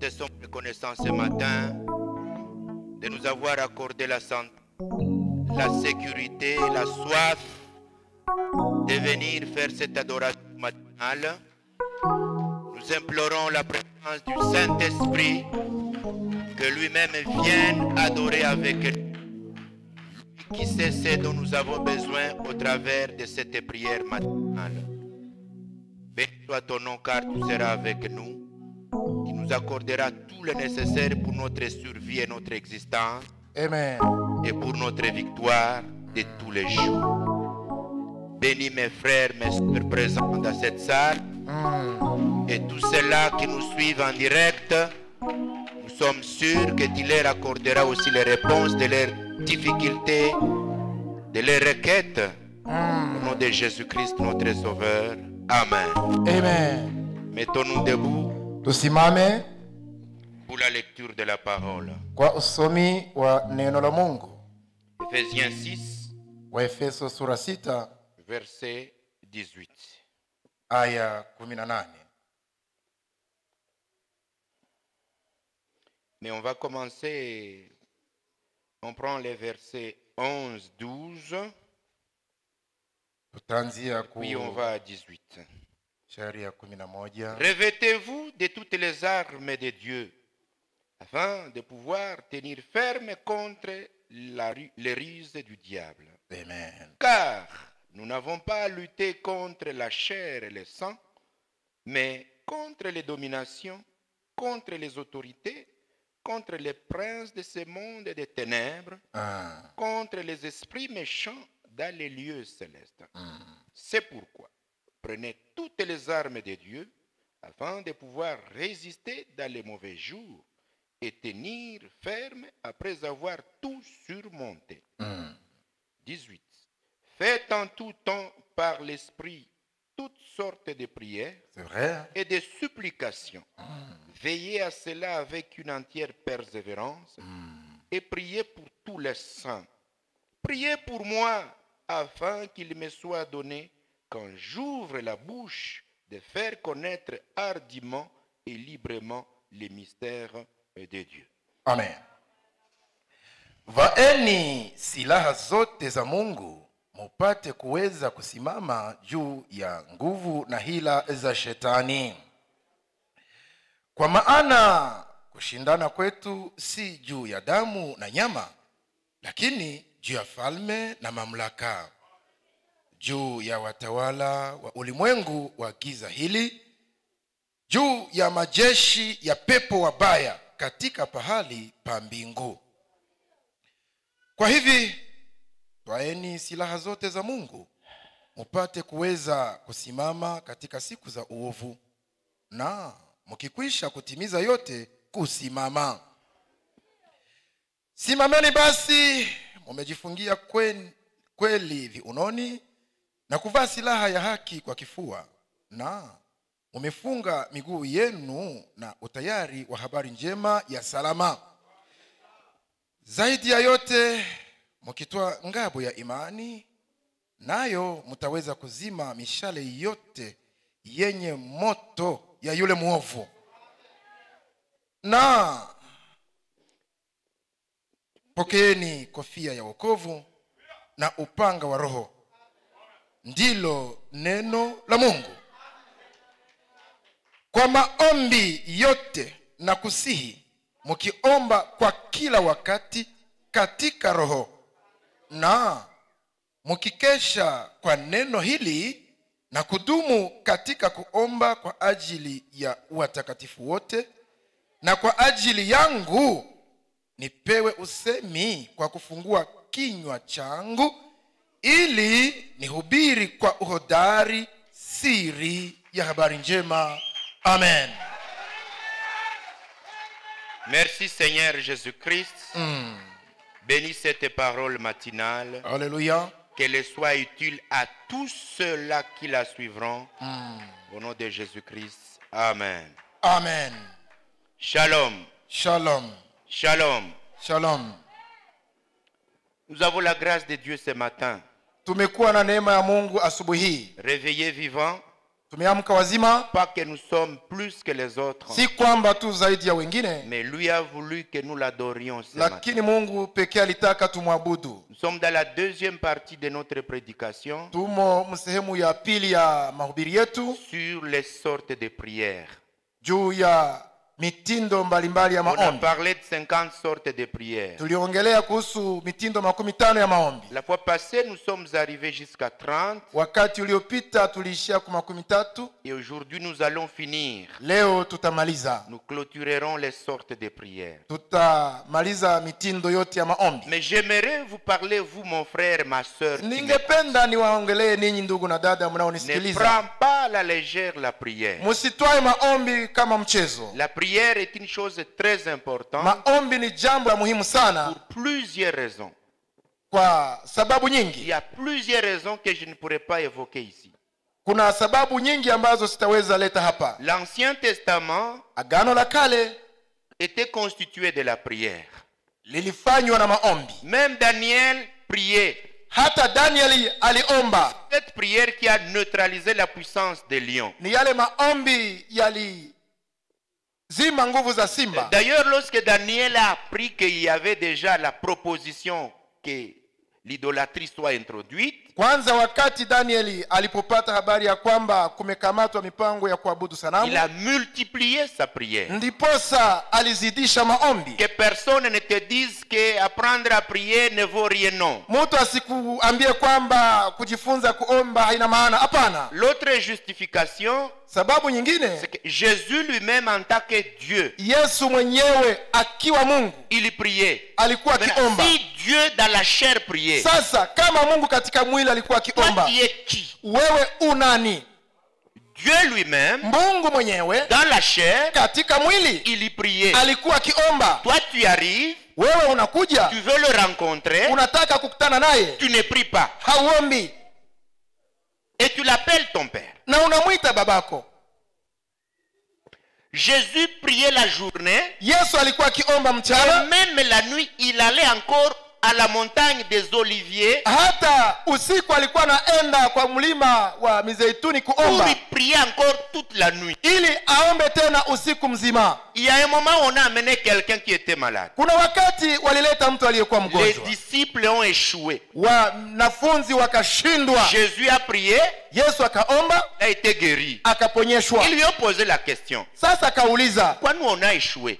te sommes reconnaissants ce matin de nous avoir accordé la santé, la sécurité, la soif de venir faire cette adoration matinale. Nous implorons la présence du Saint-Esprit que lui-même vienne adorer avec nous. Lui qui sait ce dont nous avons besoin au travers de cette prière matinale. Béni soit ton nom car tu seras avec nous. Qui nous accordera tout le nécessaire pour notre survie et notre existence. Amen. Et pour notre victoire de tous les jours. Bénis mes frères, mes sœurs présents dans cette salle. Et tous ceux-là qui nous suivent en direct. Nous sommes sûrs que tu leur accorderas aussi les réponses de leurs difficultés, de leurs requêtes. Au nom de Jésus-Christ, notre Sauveur. Amen. Amen. Mettons-nous debout Tusimame pour la lecture de la parole. kwa usomi wa neno la Mungu. Ephésiens 6, Waefeso sura 6 verset 18. aya 18. Mais on va commencer, on prend les versets 11, 12, Tutaanzia puis on va à 18. shairi ya 11. Revêtez-vous de toutes les armes de Dieu, afin de pouvoir tenir ferme contre les ruses du diable. Amen. Car nous n'avons pas à lutter contre la chair et le sang, mais contre les dominations, contre les autorités, contre les princes de ce monde des ténèbres, contre les esprits méchants dans les lieux célestes. C'est pourquoi prenez toutes les armes de Dieu afin de pouvoir résister dans les mauvais jours et tenir ferme après avoir tout surmonté. 18. Faites en tout temps par l'Esprit toutes sortes de prières et de supplications. Veillez à cela avec une entière persévérance et priez pour tous les saints. Priez pour moi afin qu'il me soit donné, quand j'ouvre la bouche, de faire connaître hardiment et librement les mystères de Dieu. Amen. Vaeni silaha zote za Mungu mupate kuweza kusimama juu ya nguvu na hila za shetani. Kwa maana kushindana kwetu si juu ya damu na nyama, lakini juu ya falme na mamlaka, juu ya watawala wa ulimwengu wa giza hili, juu ya majeshi ya pepo wabaya katika pahali pa mbingu. Kwa hivi twaeni silaha zote za Mungu mupate kuweza kusimama katika siku za uovu, na mkikwisha kutimiza yote kusimama. Simameni basi mumejifungia kweli viunoni, na kuvaa silaha ya haki kwa kifua, na mumefunga miguu yenu na utayari wa habari njema ya salama. Zaidi ya yote mkitoa ngabo ya imani, nayo mtaweza kuzima mishale yote yenye moto ya yule muovu. Na pokeeni kofia ya wokovu na upanga wa Roho, ndilo neno la Mungu. Kwa maombi yote na kusihi mkiomba kwa kila wakati katika Roho, na mkikesha kwa neno hili na kudumu katika kuomba kwa ajili ya watakatifu wote na kwa ajili yangu, nipewe usemi kwa kufungua kinywa changu, ili nihubiri kwa uhodari siri ya habari njema. Amen. Merci Seigneur Jésus-Christ. Bénis cette parole matinale. Alléluia. Qu'elle soit utile à tous ceux-là qui la suivront. Au nom de Jésus-Christ. Amen. Amen. Shalom. Shalom. Shalom. Shalom. Nous avons la grâce de Dieu ce matin. Tumekuwa na neema ya Mungu asubuhi. Réveillés vivants. tumeamka wazima, pas que nous sommes plus que les autres, si kwamba tu zaidi ya wengine, mais lui a voulu que nous l'adorions ce matin. lakini Mungu pekee alitaka tumwabudu. Nous sommes dans la deuxième partie de notre prédication Tumo msehemu ya pili ya mahubiri yetu sur les sortes de prières. juu ya mitindo mbalimbali ya On a maombi. parlé de 50 sortes de prières. Tuliongelea kuhusu mitindo 15 ya maombi. La fois passée, nous sommes arrivés jusqu'à 30 Wakati uliopita tuliishia kwa 13, et aujourd'hui nous allons finir. leo tutamaliza. Nous clôturerons les sortes de prières. Tutamaliza mitindo yote ya maombi. Mais j'aimerais vous parler, vous mon frère, ma soeur. Ningependa niwaongelee ninyi ndugu na dada Ne mnaonisikiliza. prends pas à la légère la prière. Msitwae maombi kama mchezo. La prière est une chose très importante Maombi ni jambo la muhimu sana pour plusieurs raisons. kwa sababu Il nyingi. y a plusieurs raisons que je ne pourrais pas évoquer ici. Kuna sababu nyingi ambazo sitaweza leta hapa. L'Ancien Testament Agano la Kale était constitué de la prière. lilifanywa na maombi. Même Daniel priait. Hata Danieli aliomba. Cette prière qui a neutralisé la puissance des lions. Ni yale maombi yalizima nguvu za simba. D'ailleurs, lorsque Daniel a appris qu'il y avait déjà la proposition que l'idolâtrie soit introduite, Kwanza wakati Danieli alipopata habari ya kwamba kumekamatwa mipango ya kuabudu il sanamu, a multiplié sa prière. ndiposa alizidisha maombi. Que personne ne te dise qu'apprendre à prier ne vaut rien, non. Mtu asikuambie kwamba kujifunza kuomba haina maana. Hapana. L'autre justification, Sababu nyingine, c'est que Jésus lui-même en tant que Dieu, Yesu mwenyewe akiwa Mungu il priait. alikuwa akiomba. Si Dieu dans la chair priait, Sasa kama Mungu katika mwili alikuwa toi akiomba, tu es qui? wewe unani? Dieu lui-même, Mungu mwenyewe dans la chair, katika mwili il priait. alikuwa akiomba. Toi tu arrives, Wewe unakuja, tu veux le rencontrer, unataka kukutana naye, tu ne pries pas. hauombi Et tu l'appelles ton Père. na unamwita babako. Jésus priait la journée, Yesu alikuwa akiomba mchana, et même la nuit, il allait encore à la montagne des Oliviers hata usiku alikuwa anaenda kwa mlima wa Mizeituni pour kuomba y prier encore toute la nuit. ili aombe tena usiku mzima. Il y a un moment où on a amené quelqu'un qui était malade. Kuna wakati walileta mtu aliyekuwa Les mgonjwa, disciples ont échoué. wanafunzi wakashindwa. Jésus a prié, Yesu akaomba, il a été guéri. akaponyeshwa. Ils lui ont posé la question. Sasa akauliza, Pourquoi nous on a échoué?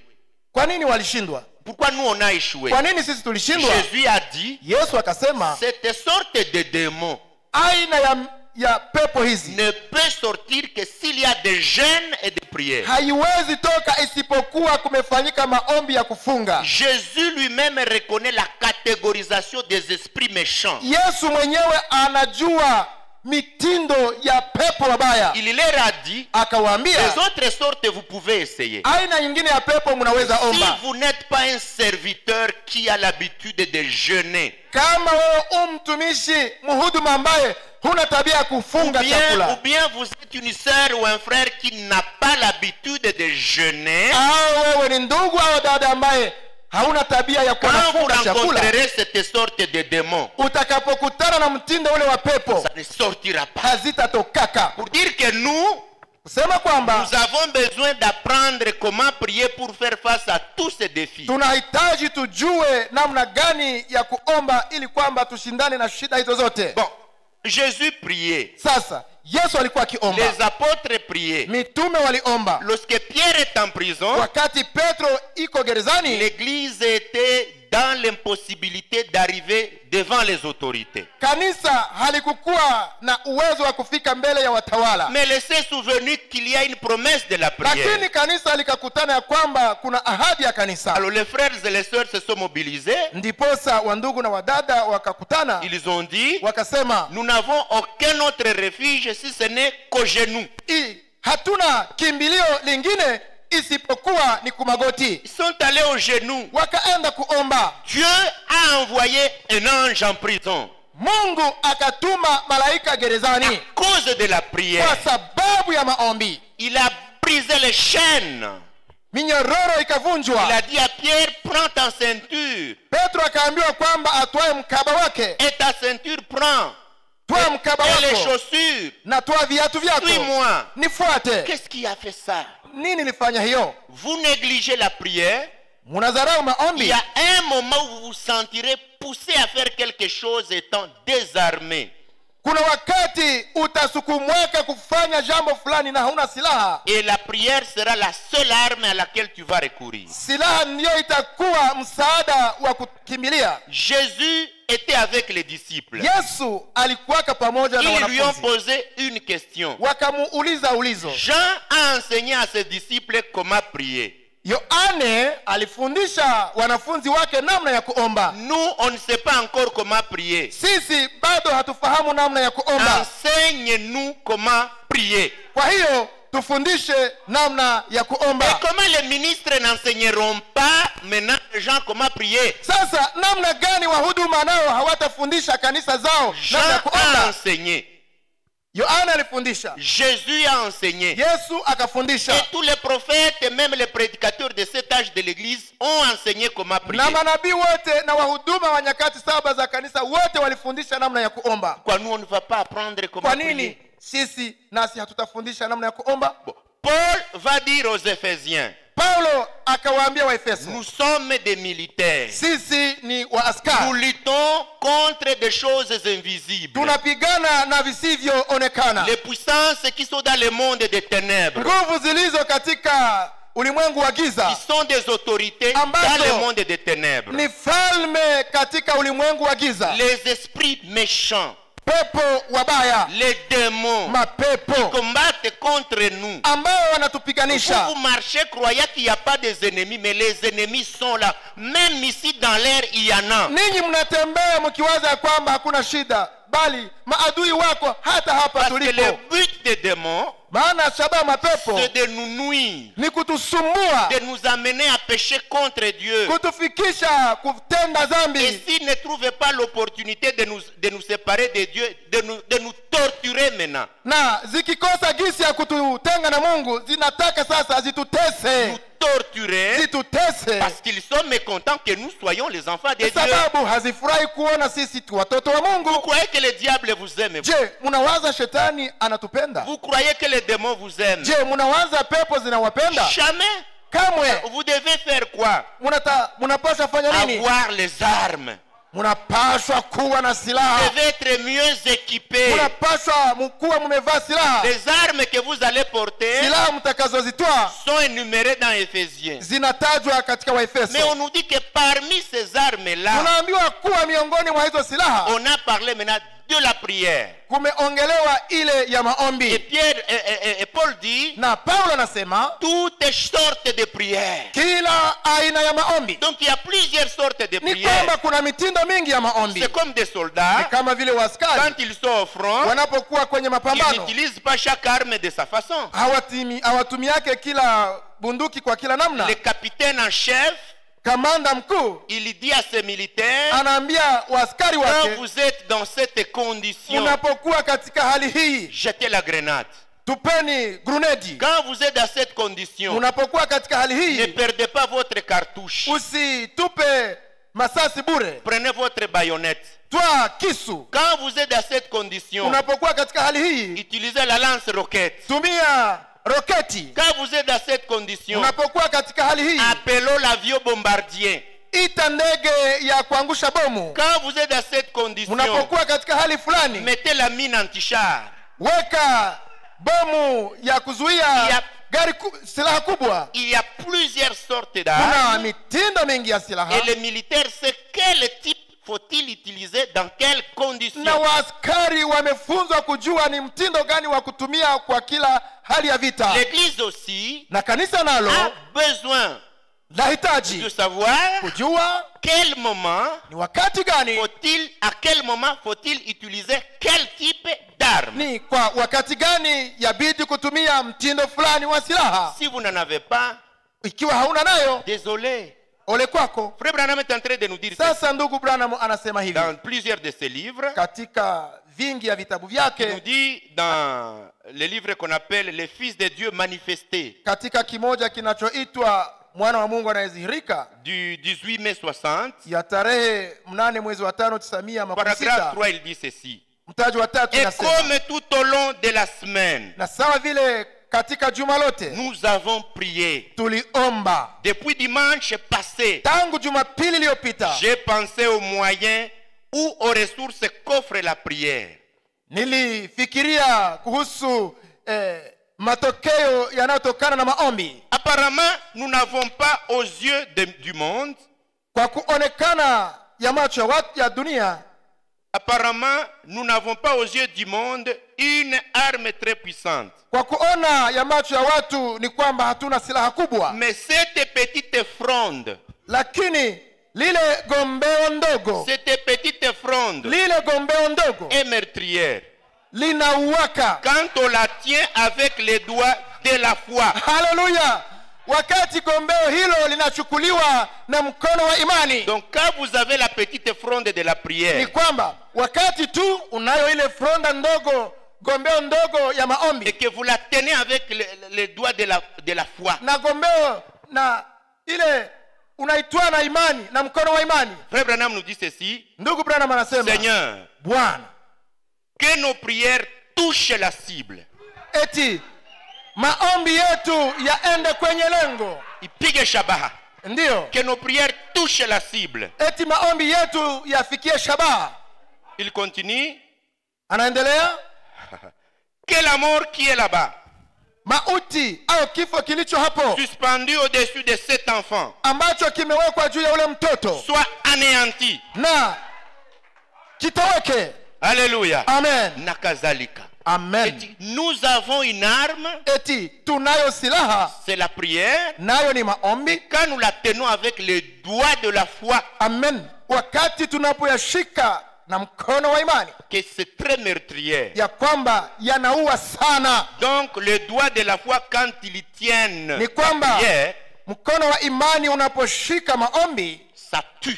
kwa nini walishindwa? Pourquoi nous on a échoué? Kwa nini sisi tulishindwa? Jésus a dit, Yesu akasema, cette sorte de démon aina ya pepo hizi ne peut sortir que s'il y a des jeûnes et des prières. haiwezi toka isipokuwa kumefanyika maombi ya kufunga. Jésus lui-même reconnaît la catégorisation des esprits méchants. Yesu mwenyewe anajua mitindo ya pepo wabaya. Il leur a dit, Akawaambia, les autres sortes vous pouvez essayer. aina nyingine ya pepo mnaweza Si omba. vous n'êtes pas un serviteur qui a l'habitude de jeûner, Kama wewe mtumishi mhuduma ambaye huna tabia ya kufunga ou chakula, bien vous êtes une sœur ou un frère qui n'a pas l'habitude de jeûner, au wewe ni ndugu au dada ambaye hauna tabia ya quand vous kufunga chakula, rencontrerez cette sorte de démons, utakapokutana na mtindo ule wa pepo ça ne sortira pas. hazitatokaka. Pour dire que nous Kusema kwamba avons besoin d'apprendre comment prier pour faire face à tous ces défis. tunahitaji tujue namna gani ya kuomba ili kwamba tushindane na shida hizo zote. Bon, Jésus priait. Sasa Yesu alikuwa akiomba, Les apôtres priaient. mitume waliomba. Lorsque Pierre est en prison, Wakati Petro iko gerezani, l'église était dans l'impossibilité d'arriver devant les autorités. kanisa halikukuwa na uwezo wa kufika mbele ya watawala, Mais laissez souvenir qu'il y a une promesse de la prière. lakini kanisa likakutana ya kwamba kuna ahadi ya kanisa. Alors les frères et les sœurs se sont mobilisés. Ndiposa wandugu na wadada wakakutana, Ils ont dit, wakasema, nous n'avons aucun autre refuge si ce n'est qu'au genou. hatuna kimbilio lingine isipokuwa ni kumagoti. Ils sont allés au genou. Wakaenda kuomba. Dieu a envoyé un ange en prison. Mungu akatuma malaika gerezani À cause de la kwa prière. sababu ya maombi. Il a brisé les chaînes. Minyororo Il ikavunjwa. a dit à Pierre, prends ta ceinture. Petro akaambiwa kwamba atwae mkaba wake. Et ta ceinture prend. Toa mkaba et les wako chaussures. na toa viatu vyako. Suis-moi. Nifuate. Qu'est-ce qui a fait ça? Nini lifanya hiyo? Vous négligez la prière. Munadharau Il maombi. y a un moment où vous vous sentirez poussé à faire quelque chose étant désarmé. Kuna wakati utasukumweka kufanya jambo fulani na hauna silaha. Et la prière sera la seule arme à laquelle tu vas recourir. Silaha ndiyo itakuwa msaada wa kukimbilia. Jésus était avec les disciples. Yesu alikuwaka pamoja na Ils lui ont wanafunzi. posé une question. Wakamuuliza ulizo. Jean a enseigné à ses disciples comment prier. Yohane alifundisha wanafunzi wake namna ya kuomba. Nous, on ne sait pas encore comment prier. Sisi bado hatufahamu namna ya kuomba. Enseigne-nous comment prier. Kwa hiyo tufundishe namna ya kuomba. Et comment les ministres n'enseigneront pas maintenant les gens comment prier? Sasa namna gani wahuduma nao hawatafundisha kanisa zao namna ya Jean a kuomba? enseigné. Yohana alifundisha. Jésus a enseigné. Yesu akafundisha. Et tous les prophètes et même les prédicateurs de cet âge de l'église ont enseigné comment prier. Na manabii wote na wahuduma wa nyakati saba za kanisa wote walifundisha namna ya kuomba. Quoi, nous on ne va pas apprendre comment Kwa prier? nini sisi nasi hatutafundisha namna ya kuomba? Bon. Paul va dire aux Éphésiens, Paulo akawaambia Waefeso, nous sommes des militaires. sisi ni Nous waaskari. luttons contre des choses invisibles. Tunapigana na visivyoonekana. Les puissances qui sont dans le monde des ténèbres, Nguvu zilizo katika ulimwengu wa qui giza sont des autorités Ambazo dans le monde des ténèbres. ni falme katika ulimwengu wa giza. Les esprits méchants, Pepo wabaya, les démons mapepo combattent contre nous. ambao wanatupiganisha. Vous marchez croyant qu'il n'y a pas des ennemis, mais les ennemis sont là. Même ici dans l'air, il y en a. Ninyi mnatembea mkiwaza ya kwamba hakuna shida, bali maadui wako hata hapa Parce que tulipo. le but des démons, Maana shabaha mapepo c'est de nous nuire, ni kutusumbua, de nous amener à pécher contre Dieu. kutufikisha kutenda Et dhambi, s'ils ne trouvaient pas l'opportunité de nous séparer de Dieu, de nous torturer maintenant, na zikikosa gisi ya kututenga na Mungu zinataka sasa nous zitutese, torturer, zitutese parce qu'ils sont mécontents que nous soyons les enfants de Dieu. sababu hazifurahi kuona sisi tu watoto wa Vous Mungu. croyez que le diable vous aime? Je, mnawaza shetani anatupenda? Vous croyez que les démons vous aiment? Je, mnawaza pepo zinawapenda? Jamais. Kamwe. Vous devez faire quoi? Mnapaswa fanya nini? Avoir les armes. Mnapaswa kuwa na Vous silaha. devez être mieux équipés. Mnapaswa mkuwa mmevaa silaha. Les armes que vous allez porter Silaha mtakazozitoa sont énumérées dans Éphésiens. zinatajwa katika Mais Waefeso. on nous dit que parmi ces armes-là, Tunaambiwa kuwa miongoni mwa hizo silaha on a parlé maintenant de la prière. kumeongelewa ile ya Et maombi. Pierre et Paul dit Na Paulo anasema toutes sortes de prières. kila aina ya maombi. Donc il y a plusieurs sortes de Ni prières. kwamba kuna mitindo mingi ya maombi. C'est comme des Ni soldats, kama vile quand waskari ils sont au front, wanapokuwa kwenye ils mapambano n'utilisent pas chaque arme de sa façon. hawatumiake kila bunduki kwa kila namna. Le capitaine en chef, Kamanda mkuu il dit à ses militaires, anaambia waskari quand wake, vous êtes dans cette condition, unapokuwa katika hali hii jetez la grenade. tupeni grunedi. Quand vous êtes dans cette condition, Unapokuwa katika hali ne hii perdez pas votre cartouche. usitupe masasi bure, Prenez votre baïonnette. twa kisu. Quand vous êtes dans cette condition, Unapokuwa katika hali hii utilisez la lance-roquette. tumia roketi. Quand vous êtes dans cette condition, Unapokuwa katika hali hii appelons l'avion bombardier. ita ndege ya kuangusha bomu. Quand vous êtes dans cette condition, Unapokuwa katika hali fulani mettez la mine anti-char. weka bomu ya kuzuia Ya- gari silaha kubwa. Il y a plusieurs sortes Kuna d'armes. mitindo mingi ya silaha Et les militaires, c'est quel type faut-il utiliser dans quelles conditions? na waaskari wamefunzwa kujua ni mtindo gani wa kutumia kwa kila hali ya vita. L'église aussi Na kanisa nalo a besoin de lahitaji savoir kujua quel moment ni wakati gani, à quel moment faut-il utiliser quel type d'arme. ni kwa wakati gani yabidi kutumia mtindo fulani wa silaha. Si vous n'en avez pas, Ikiwa hauna nayo, désolé. ole kwako. Frère Branham est en train de nous dire ça. Sasa ndugu Branham anasema hivi Dans plusieurs de ses livres, katika vingi ya vitabu il nous vyake, dit dans les livres qu'on appelle les fils de Dieu manifestés katika kimoja kinachoitwa mwana wa Mungu anayedhihirika du 18 mai 60, ya tarehe 8 mwezi wa 5 paragraphe 1960, 3, il dit ceci. Mtaji wa tatu Et inasema, comme tout au long de la semaine, na sawa vile katika juma lote nous avons prié. tuliomba. Depuis dimanche passé, Tangu Jumapili iliyopita j'ai pensé aux moyens ou aux ressources qu'offre la prière. nilifikiria kuhusu matokeo yanayotokana na maombi. Apparemment, nous n'avons pas aux yeux du monde. Kwa kuonekana ya macho ya watu ya dunia, Apparemment, nous n'avons pas aux yeux du monde une arme très puissante. kwa kuona ya macho ya watu ni kwamba hatuna silaha kubwa, Mais cette petite fronde, lakini lile gombeo ndogo, cette petite fronde lile gombeo ndogo est meurtrière. linauwaka. Quand on la tient avec les doigts de la foi. Haleluya! Wakati gombeo hilo linachukuliwa na mkono wa imani. Donc quand vous avez la petite fronde de la Ni prière, kwamba wakati tu unayo ile fronda ndogo, gombeo ndogo ya et maombi, que vous la tenez avec les doigts de la foi, na gombeo na ile unaitwa na imani na mkono wa imani. Frère Branham nous dit ceci: Ndugu Branham anasema, Seigneur, Bwana, que nos prières touchent la cible. eti maombi yetu yaende kwenye lengo. Ipige shabaha. Ndiyo, Que nos prières touchent la cible. eti maombi yetu yafikie shabaha. Il continue: Anaendelea, que la mort qui est là-bas, mauti au kifo kilicho hapo suspendu au-dessus de cet enfant, ambacho kimewekwa juu ya ule mtoto soit anéanti. na kitoweke. Alléluia. Amen. Nakazalika. Amen. Nous avons une arme, Eti tunayo silaha, c'est la prière. nayo ni maombi. Quand nous la tenons avec les doigts de la foi, Amen. Wakati tunapoyashika na mkono wa imani, que c'est très meurtrier. ya kwamba yanaua sana. Donc les doigts de la foi, quand ils tiennent Ni la kwamba prière, mkono wa imani unaposhika maombi ça tue.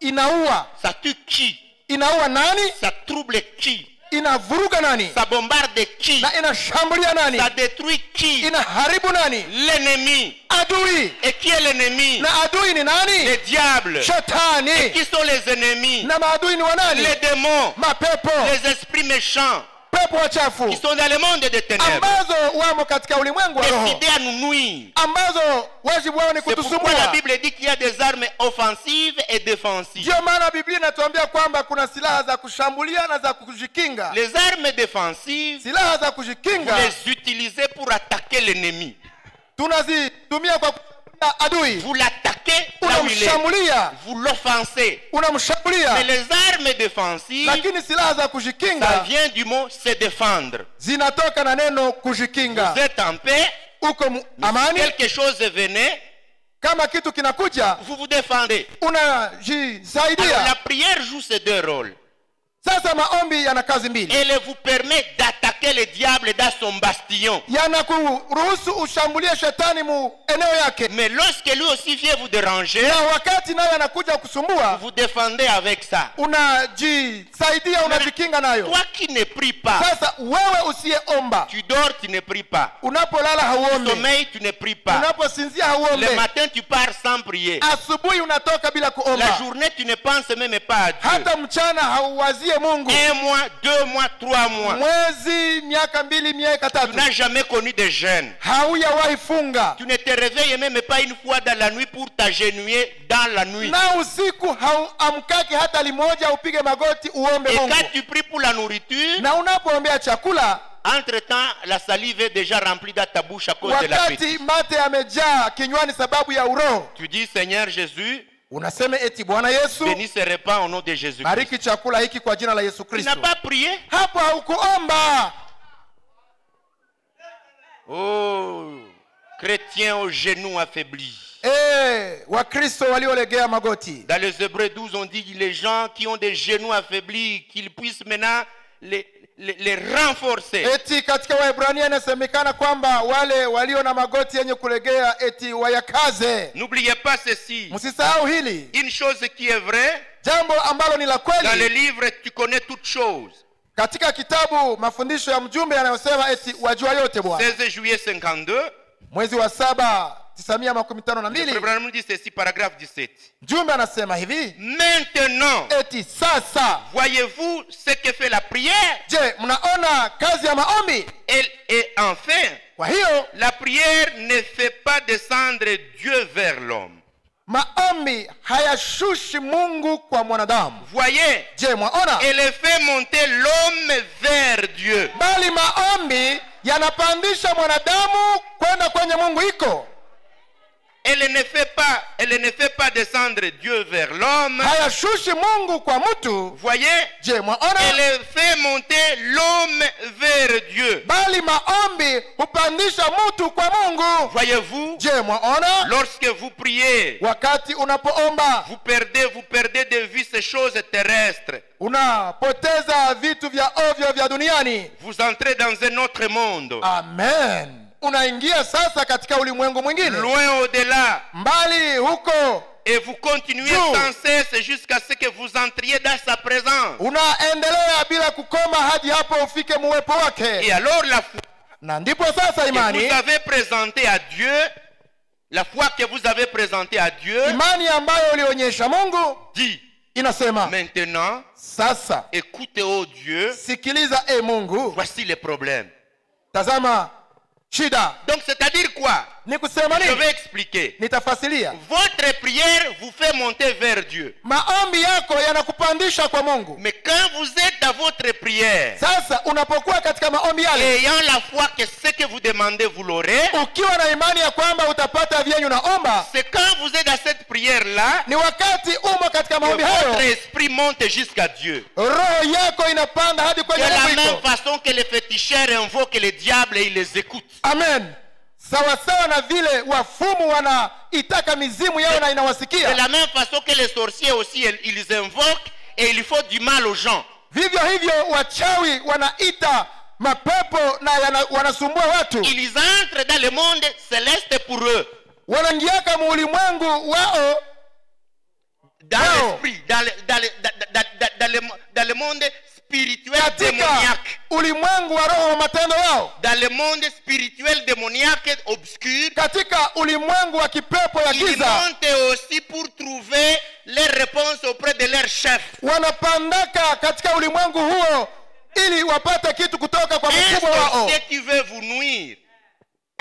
inaua. Ça tue qui? Inaua nani? Ça trouble qui? Inavuruga nani? Ça bombarde qui? Na inashambulia nani? Ça détruit qui? Inaharibu nani? L'ennemi. Adui. Et qui est l'ennemi? Na adui ni nani? Les diables. Shetani. Qui sont les ennemis? Na maadui ni wanani? Les démons. Mapepo, Les esprits méchants pepo wachafu qui sont dans le monde des ténèbres, ambazo wamo katika ulimwengu wa roho, décidés à nous nuire. ambazo wajibu wao ni C'est pourquoi la kutusumbua. Bible dit qu'il y a des armes offensives et défensives. Ndio maana Biblia inatuambia kwamba kuna silaha za kushambulia na za kujikinga. Les armes défensives, Silaha za vous kujikinga les utilisez pour attaquer l'ennemi. tunazitumia kwa kushambulia adui. Vous l'attaquez là où il est. Unamshambulia, Vous l'offensez. Mais unamshambulia. les armes défensives, Lakini silaha za ça kujikinga vient du mot se défendre. zinatoka na neno kujikinga. Vous êtes en paix, Uko amani, quelque chose venait, kama kitu kinakuja vous vous défendez. Alors unajisaidia. la prière joue ces deux rôles. Sasa maombi yana kazi mbili. Elle vous permet d'attaquer le diable dans son bastion. Yanakuruhusu ushambulie shetani mu eneo yake, Mais lorsque lui aussi vient vous déranger, na wakati naye anakuja kusumbua, vous défendez avec ça. unajisaidia, unajikinga nayo. Toi qui ne pries pas, Sasa wewe usiyeomba, tu dors, tu ne pries pas. unapolala hauombi, Sommeil, tu ne pries pas. unaposinzia Le hauombe, matin, tu pars sans prier. asubuhi unatoka bila La kuomba, journée, tu ne penses même pas à Dieu. hata mchana hauwazie Mungu. 1 mois, 2 mois, 3 mois. Mwezi, miaka mbili, miaka Tu tatu, n'as jamais connu de jeûne. hauyawahi funga, Tu ne te réveilles même pas une fois dans la nuit pour t'agenouiller dans la nuit. na usiku hauamkaki hata limoja upige magoti uombe Et Mungu. quand tu pries pour la nourriture, Na unapoombea chakula, entre-temps, la salive est déjà remplie dans ta bouche à cause de l'appétit. wakati mate yamejaa kinywani sababu ya uroho, Tu dis, Seigneur Jésus, unasema eti Bwana Yesu, béni se répand au nom de Jésus-Christ. bariki chakula hiki kwa jina la Yesu Tu n'as Kristo. pas prié? Hapo haukuomba. Oh, chrétiens aux genoux affaiblis. Wakristo waliolegea magoti. Dans les Hébreux 12, on dit les gens qui ont des genoux affaiblis, qu'ils puissent maintenant les renforcer. Eti katika Waebrania inasemekana kwamba wale walio na magoti yenye kulegea eti wayakaze. N'oubliez pas ceci. Msisahau hili Une chose qui est vraie, jambo ambalo ni la dans les kweli. livres, tu connais toutes choses. Katika kitabu mafundisho ya mjumbe yanayosema eti wajua yote Bwana. 16 juillet 52, Mwezi wa 7 952. Le Branham nous dit ceci, paragraphe 17. Mjumbe anasema hivi, Maintenant, eti sasa, voyez-vous ce que fait la prière? je, mnaona kazi ya maombi? Et enfin, Kwa hiyo la prière ne fait pas descendre Dieu vers l'homme. maombi hayashushi Mungu kwa mwanadamu. Voyez, Je, mwaona? elle fait monter l'homme vers Dieu. Bali maombi yanapandisha mwanadamu kwenda kwenye Mungu iko. Elle ne fait pas descendre Dieu vers l'homme. Hayashushi Mungu kwa mtu. Voyez, Je, mwaona? elle fait monter l'homme vers Dieu. Bali maombi hupandisha mtu kwa Mungu. Voyez-vous, Je, mwaona? lorsque vous priez, Wakati unapoomba, vous perdez de vue ces choses terrestres. unapoteza vitu vya ovyo vya duniani. Vous entrez dans un autre monde. Amen. Unaingia sasa katika ulimwengu mwingine, Loin au-delà. mbali huko, Et vous continuez Dieu. sans cesse jusqu'à ce que vous entriez dans sa présence. unaendelea bila kukoma hadi hapo ufike muwepo Et wake. alors la foi Na ndipo sasa que imani, vous avez présentée à Dieu, la foi que vous avez présentée à Dieu, imani ambayo ulionyesha Mungu dit inasema, maintenant, sasa écoutez, ô Dieu, sikiliza Mungu, voici les problèmes. tazama shida. Donc c'est-à-dire quoi? Ni kusema Je nini? vais expliquer. Nitafasilia. Votre prière vous fait monter vers Dieu. Maombi yako yanakupandisha kwa Mungu. Mais quand vous êtes dans votre prière, Sasa unapokuwa katika maombi yale, ayant la foi que ce que vous demandez, vous l'aurez, ukiwa na imani ya kwamba utapata vyenye naomba, c'est quand vous êtes dans cette prière-là ni wakati umo katika que maombi votre hayo, esprit monte jusqu'à Dieu. roho yako inapanda hadi De kwenye la Mungu même iko. façon que les féticheurs invoquent les diables et ils les écoutent. Amen. Sawa sawa na vile wafumu wanaitaka mizimu yao na De inawasikia, la même façon que les sorciers aussi, ils invoquent et ils font du mal aux gens. vivyo hivyo wachawi wanaita mapepo na wanasumbua watu. Ils entrent dans le monde céleste pour eux. Wanaingiaka mu ulimwengu wao Dans Wow. l'esprit, dans le monde spirituel katika démoniaque. ulimwengu wa roho wa matendo yao, Dans le monde spirituel démoniaque obscur, katika ulimwengu wa kipepo ya ils giza. montent aussi pour trouver les réponses auprès de leur chef. Wanapandaka katika ulimwengu huo ili wapate kitu kutoka kwa Un mkubwa wao. sorcier qui veut vous nuire,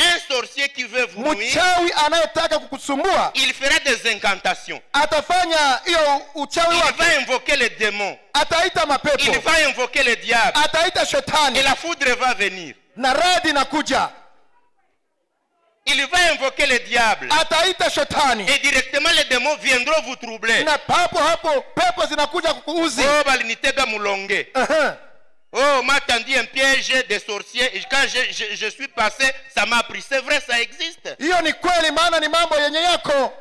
un sorcier qui veut vous nuire, Mchawi anayetaka kukusumbua il fera des incantations. atafanya hiyo uchawi Il wake, va invoquer les démons. ataita Il mapepo, va invoquer le diable. ataita Et shetani la foudre va venir. na radi na kuja, Il va invoquer le diable. ataita shetani Et directement les démons viendront vous troubler. na papo hapo pepo zinakuja kukuuzi. Oh, balinitega mulonge. Oh, m'a tendu un piège des sorciers. Et quand je suis passé, ça m'a pris. C'est vrai, ça existe. Hiyo ni kweli, maana ni mambo yenye yako.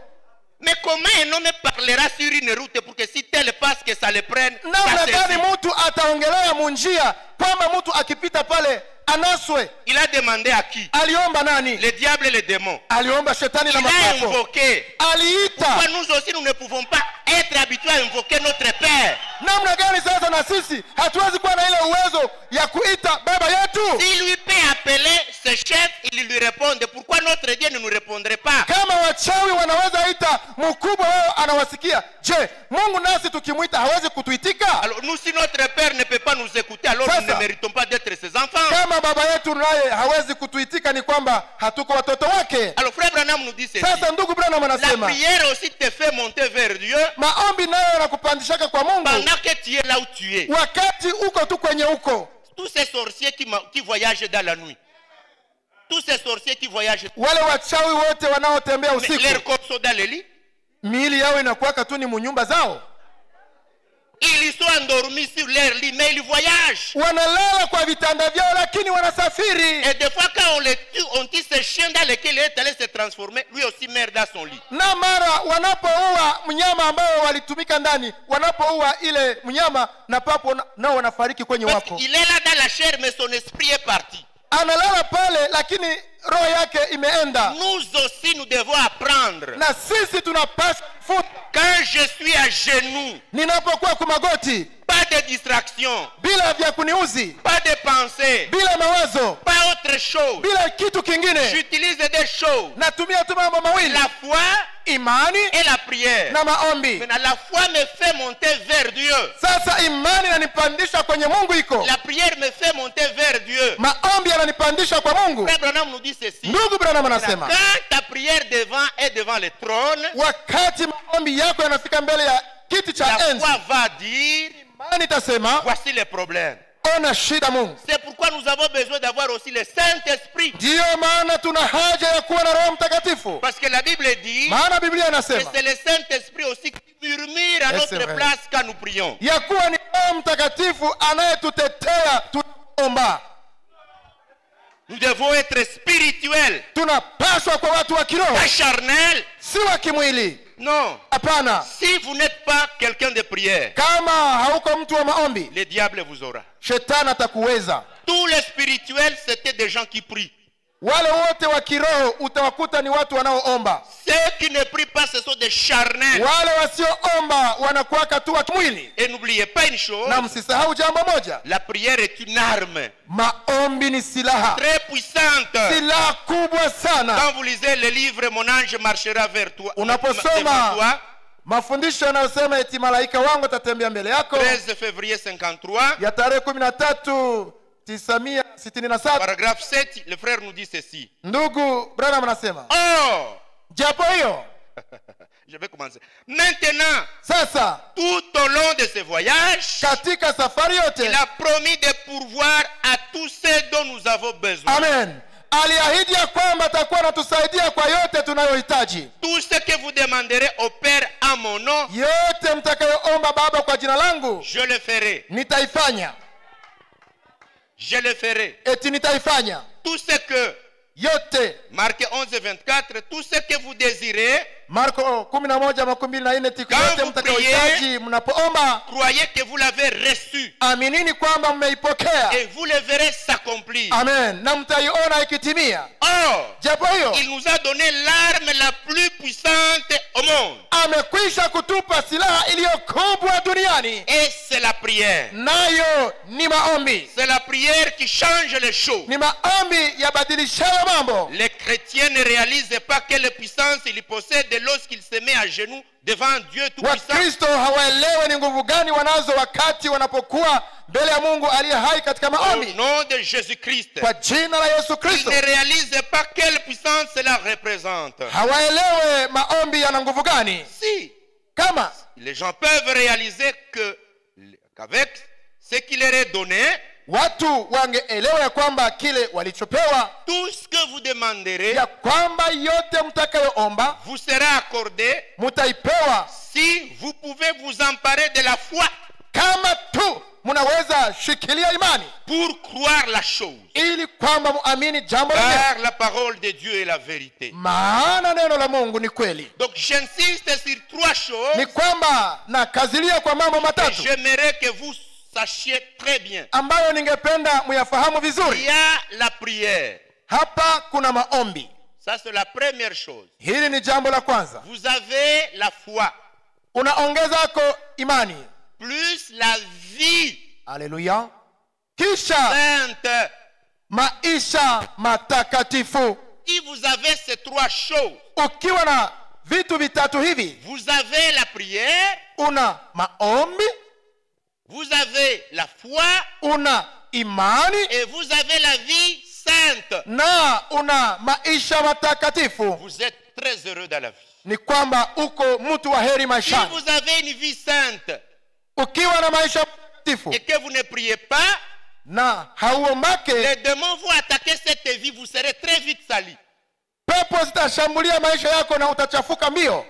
Mais comment un homme parlera sur une route pour que si tel passe que ça le prenne? Ça Namna saisit. gani mtu ataongelea munjia kwamba mtu akipita pale anaswe? Il a demandé à qui? Aliomba nani? Les diables et les démons. Aliomba shetani na Il a mapepo. invoqué. Aliita. Pourquoi nous aussi nous ne pouvons pas être habitués à invoquer notre Père? Namna gani sasa na sisi hatuwezi kuwa na ile uwezo ya kuita baba yetu? Si lui peut appeler ses chefs, il lui répond. Pourquoi notre Dieu ne nous répondrait pas? Kama wachawi wanaweza ita mkubwa wao anawasikia, je, Mungu nasi tukimwita hawezi kutuitika? Alors nous, si notre Père ne peut pas nous écouter, alors Sasa, nous ne méritons pas d'être ses enfants. Kama baba yetu naye hawezi kutuitika, ni kwamba hatuko watoto wake. Alors frère Branham nous dit ceci. Sasa ndugu Branham La anasema prière aussi te fait monter vers Dieu maombi nayo yanakupandishaka kwa Mungu pendant que tu es là où tu es. wakati uko tu kwenye uko. Tous ces sorciers qui voyagent dans la nuit, tous ces sorciers qui voyagent, Wale wachawi wote wanaotembea mais leurs usiku, corps sont dans les lits. miili yao inakuwaka tu ni munyumba zao, Ils sont endormis sur leur lit, mais ils voyagent. wanalala kwa vitanda vyao, lakini wanasafiri. Et des fois, quand on les tue, on tue ce chien dans lequel il est allé se transformer, lui aussi meurt dans son lit. Na mara wanapoua mnyama ambao walitumika ndani, wanapoua ile mnyama na papo nao wanafariki kwenye Parce wako. qu'il est là dans la chair, mais son esprit est parti. Analala pale, lakini roho yake imeenda. Nous aussi, nous devons apprendre descendre. na sisi tunapaswa kufuta. Quand je suis à genoux, Ninapokuwa kwa magoti, pas de distraction, bila vya kuniuzi, pas de pensée, bila mawazo, pas autre chose. bila kitu kingine, J'utilise des choses. natumia tu mambo mawili, La foi imani et la prière. na maombi. Maintenant, la foi me fait monter vers Dieu. Sasa imani inanipandisha kwenye Mungu iko, La prière me fait monter vers Dieu. maombi yananipandisha kwa Mungu. Frère Branham nous dit ceci. Ndugu Branham anasema, Quand ta prière est devant le trône, wakati maombi yako yanafika mbele ya kiti cha la enzi, foi va dire, imani itasema voici les problèmes. ona shida Mungu. C'est pourquoi nous avons besoin d'avoir aussi le Saint-Esprit. Ndiyo maana tuna haja ya kuwa na Roho Mtakatifu, Parce que la Bible dit maana Biblia que inasema c'est le Saint-Esprit aussi qui murmure à Et notre c'est vrai. place quand nous prions. ya kuwa ni Roho Mtakatifu anayetutetea tunaomba. Nous devons être spirituels, Tunapaswa kwa watu wa kiroho, pas charnels. si wa kimwili. Non. Hapana, Si vous n'êtes pas quelqu'un de prière, kama hauko mtu wa maombi, le diable vous aura. shetani atakuweza. Tous les spirituels, c'était des gens qui prient. Wale wote wa kiroho utawakuta ni watu wanaoomba. Ceux qui ne prient pas, ce sont des charnels. Wale wasioomba wanakuwaka tu wa kimwili. Et n'oubliez pas une chose, Na msisahau jambo moja, la prière est une arme maombi ni silaha, très puissante. silaha kubwa sana. Quand vous lisez le livre Mon ange marchera vers toi, Unaposoma mafundisho yanayosema eti malaika wangu atatembea mbele yako, 13 février 53, ya tarehe 13 1967, paragraphe 7, le frère nous dit ceci. ndugu Branham anasema, Or, japo hiyo je vais commencer. Maintenant, sasa tout au long de ce voyage, katika safari yote, il a promis de pourvoir à tous ceux dont nous avons besoin. amen, aliahidi ya kwamba atakuwa anatusaidia kwa yote tunayohitaji. Tout ce que vous demanderez au Père en mon nom, Yote mtakayoomba Baba kwa jina langu, je le ferai. nitaifanya. Je le ferai. Eti nitaifanya Tout ce que, yote. Marc 11, 24, tout ce que vous désirez, Marko 11:24, tiku Quand yote vous mtakayohitaji mnapoomba, croyez que vous l'avez reçu aminini kwamba mmeipokea. et vous le verrez s'accomplir. Amen, na mtaiona ikitimia. Or, Japo hiyo il nous a donné l'arme la plus puissante au monde. amekwisha kutupa silaha iliyo kubwa duniani, Et c'est la prière. nayo ni maombi. C'est la prière qui change les choses. Ni maombi yabadilishayo mambo. Les chrétiens ne réalisent pas quelle puissance ils possèdent lorsqu'ils se mettent à genoux devant Dieu Tout-Puissant. Wakristo hawaelewe ni nguvu gani wanazo wakati wanapokuwa mbele ya Mungu aliye hai katika Au maombi. nom de Jésus-Christ. Kwa jina la Yesu Ils Kristo, ne réalisent pas quelle puissance cela représente. hawaelewe maombi yana nguvu gani. Si Kama les gens peuvent réaliser qu'avec ce qui leur est donné, watu wangeelewa ya kwamba kile walichopewa, tout ce que vous demanderez ya kwamba yote mtakayoomba vous sera accordé mutaipewa, si vous pouvez vous emparer de la foi kama tu munaweza shikilia imani, pour croire la chose. ili kwamba muamini jambo lenyewe, Car la parole de Dieu est la vérité. maana neno la Mungu ni kweli. Donc j'insiste sur trois choses Ni kwamba nakazilia kwa mambo et matatu j'aimerais que vous sachiez très bien. ambayo ningependa muyafahamu Il vizuri. y a la prière. Hapa kuna maombi. Ça c'est la première chose. Hili ni jambo la kwanza. Vous avez la foi Unaongezako imani. plus la vie Haleluya. Kisha sainte. maisha matakatifu. Si vous avez ces trois choses, Ukiwa na vitu vitatu hivi, vous avez la prière, una maombi, vous avez la foi una imani, et vous avez la vie sainte. na una maisha matakatifu, Vous êtes très heureux dans la vie. ni kwamba uko mtu wa heri Si maishani. vous avez une vie sainte Ukiwa na maisha matakatifu et que vous ne priez pas, na hauombake, les démons vont attaquer cette vie, vous serez très vite sali. pepo zitashambulia maisha yako na utachafuka mbio,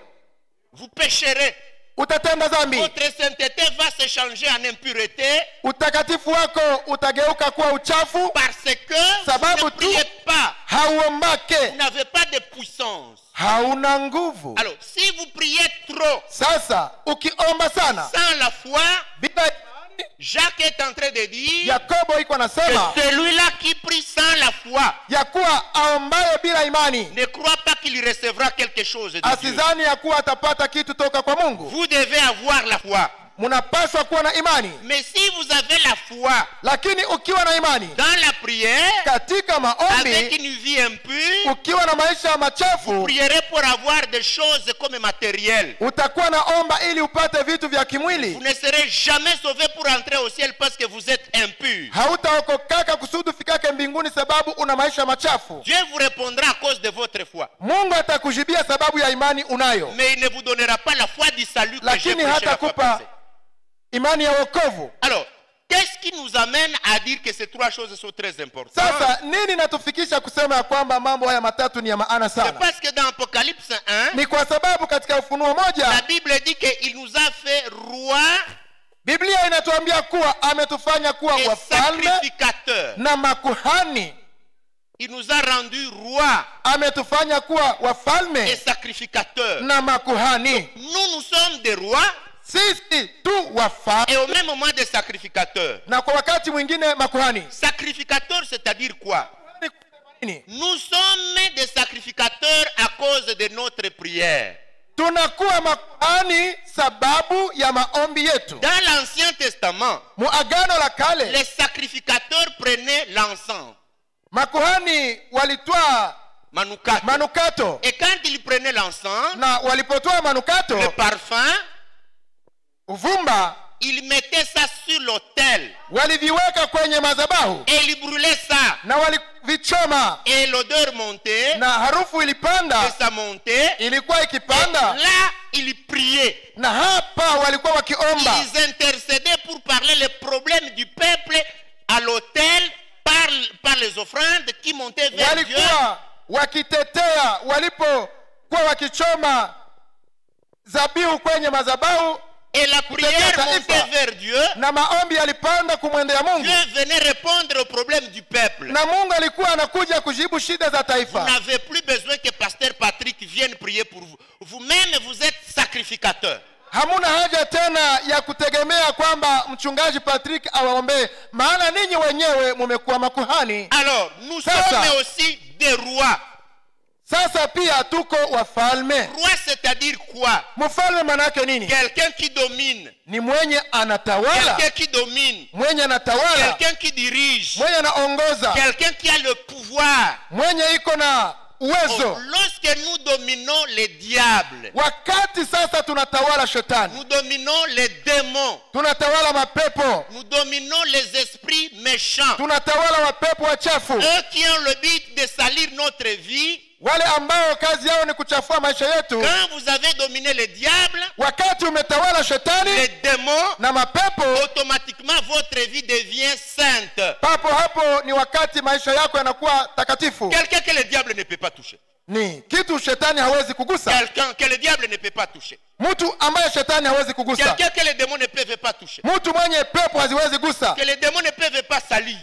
Vous pécherez. utatenda dhambi, Votre sainteté va se changer en impureté utakatifu wako utageuka kuwa uchafu, parce que Sababu vous ne priez pas. hauombake, Vous n'avez pas de puissance. hauna nguvu. Alors, si vous priez trop Sasa ukiomba sana sans la foi, bila imani, Jacques est en train de dire Yakobo iko anasema que celui-là qui prie sans la foi ya kuwa aombaye bila imani ne croit pas qu'il recevra quelque chose de Dieu. asizani ya kuwa atapata kitu toka kwa Mungu. Vous devez avoir la foi. Mnapaswa kuwa na imani. Mais si vous avez la foi Lakini ukiwa na imani dans la prière, katika avec maombi, une vie impure, ukiwa na maisha vous machafu, prierez pour avoir des choses comme matérielles. utakuwa naomba ili upate vitu vya Vous kimwili. ne serez jamais sauvé pour entrer au ciel parce que vous êtes impur. Hautaokokaka kusudi ufikake mbinguni sababu una maisha machafu. Dieu vous répondra à cause de votre foi. Mungu atakujibia sababu ya imani unayo, Mais il ne vous donnera pas la foi du salut que j'ai lakini prêché la fois hatakupa passée. imani ya wokovu. Alors, qu'est-ce qui nous amène à dire que ces trois choses sont très importantes? Sasa nini natufikisha kusema ya kwamba mambo haya matatu ni ya maana C'est sana? parce que dans Apocalypse 1, Ni kwa sababu katika Ufunuo la moja Bible dit qu'il nous a fait rois Biblia inatuambia kuwa ametufanya kuwa et wafalme sacrificateurs. na makuhani. Il nous a rendus rois Ametufanya kuwa et wafalme sacrificateurs. na makuhani. Nous sommes des rois Sisi tu wafalme et au même moment des sacrificateurs. na kwa wakati mwingine makuhani. Sacrificateurs, c'est-à-dire quoi? Nini? Nous sommes des sacrificateurs à cause de notre prière. Tunakuwa makuhani sababu ya maombi yetu. Dans l'Ancien Testament, Muagano la kale les sacrificateurs prenaient l'encens, makuhani walitoa manukato. manukato, Et quand ils prenaient l'encens, na walipotoa manukato, le parfum, uvumba, ils mettaient ça sur l'autel waliviweka kwenye madhabahu et ils brûlaient ça. na walivichoma, Et l'odeur montait, na harufu et ilipanda, ça montait. ilikuwa Et ikipanda, là, ils priaient. na hapa walikuwa wakiomba, Ils intercédaient pour parler les problèmes du peuple à l'autel par les offrandes qui montaient vers Dieu. walikuwa wakitetea walipokuwa wakichoma zabihu kwenye madhabahu, Et la prière montait vers Dieu. na maombi yalipanda kumwendea Mungu, Dieu venait répondre aux problèmes du peuple. na Mungu alikuwa anakuja kujibu shida za Vous taifa. n'avez plus besoin que Pasteur Patrick vienne prier pour vous. Vous-même, vous êtes sacrificateur. Hamuna haja tena ya kutegemea kwamba mchungaji Patrick awaombee, maana ninyi wenyewe mumekuwa makuhani. Alors, nous Sasa. sommes aussi des rois. Sasa pia tuko wafalme. Roi, c'est-à-dire quoi? Mfalme manake nini? Quelqu'un qui domine. Ni mwenye anatawala, Quelqu'un qui domine. mwenye anatawala, Quelqu'un qui dirige. mwenye anaongoza, Quelqu'un qui a le pouvoir. mwenye iko na uwezo. Lorsque nous dominons les diables, Wakati sasa tunatawala shetani, nous dominons les démons, tunatawala mapepo, nous dominons les esprits méchants, tunatawala mapepo wachafu, eux qui ont le but de salir notre vie. wale ambao kazi yao ni kuchafua maisha yetu. Quand vous avez dominé les diables, Wakati umetawala shetani les démons, na mapepo, automatiquement votre vie devient sainte. papo hapo ni wakati maisha yako yanakuwa takatifu. Quelqu'un que le diable ne peut pas toucher. Ni kitu shetani hawezi kugusa, Quelqu'un que le diable ne peut pas toucher. mtu ambaye shetani hawezi kugusa, Quelqu'un que les démons ne peuvent pas toucher. mtu mwenye pepo haziwezi gusa, Que les démons ne peuvent pas salir.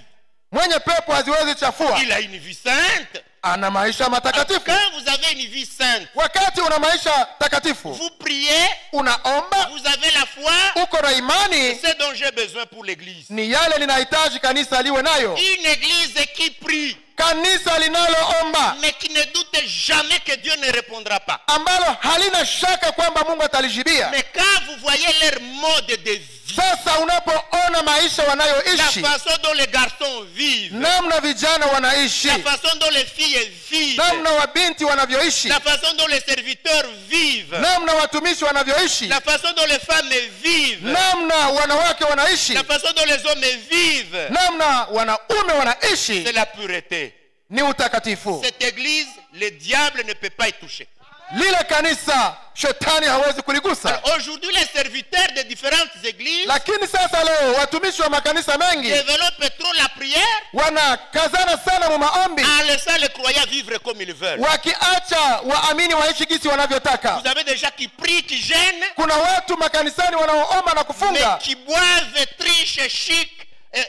mwenye pepo haziwezi chafua, Il a une vie sainte. ana maisha matakatifu. Quand vous avez une vie sainte, Wakati una maisha takatifu, vous priez, unaomba, vous avez la foi, uko na imani, c'est dont j'ai besoin pour l'église. ni yale linahitaji kanisa liwe nayo, Une église qui prie, kanisa linaloomba, mais qui ne doute jamais que Dieu ne répondra pas. ambalo halina shaka kwamba Mungu atalijibia. Mais quand vous voyez leur mode de vie, Sasa unapoona maisha la wanayoishi, façon dont les garçons vivent, namna vijana wanaishi, la façon dont les filles vivent, namna wabinti wanavyoishi, la façon dont les serviteurs vivent, namna watumishi wanavyoishi, la façon dont les femmes vivent, namna wanawake wanaishi, la façon dont les hommes vivent, namna wanaume wanaishi, c'est la pureté. ni utakatifu. Cette église, le diable ne peut pas y toucher. Lile kanisa shetani hawezi kuligusa. Alors, aujourd'hui, les serviteurs de différentes églises Lakini sasa leo watumishi wa makanisa mengi développent trop la prière wanakazana sana mu maombi, en laissant les croyants vivre comme ils veulent. wakiacha waamini waishi gisi wanavyotaka. Vous avez des gens qui prient, qui gênent, Kuna watu makanisani wanaoomba na mais kufunga, qui boivent, trichent, chic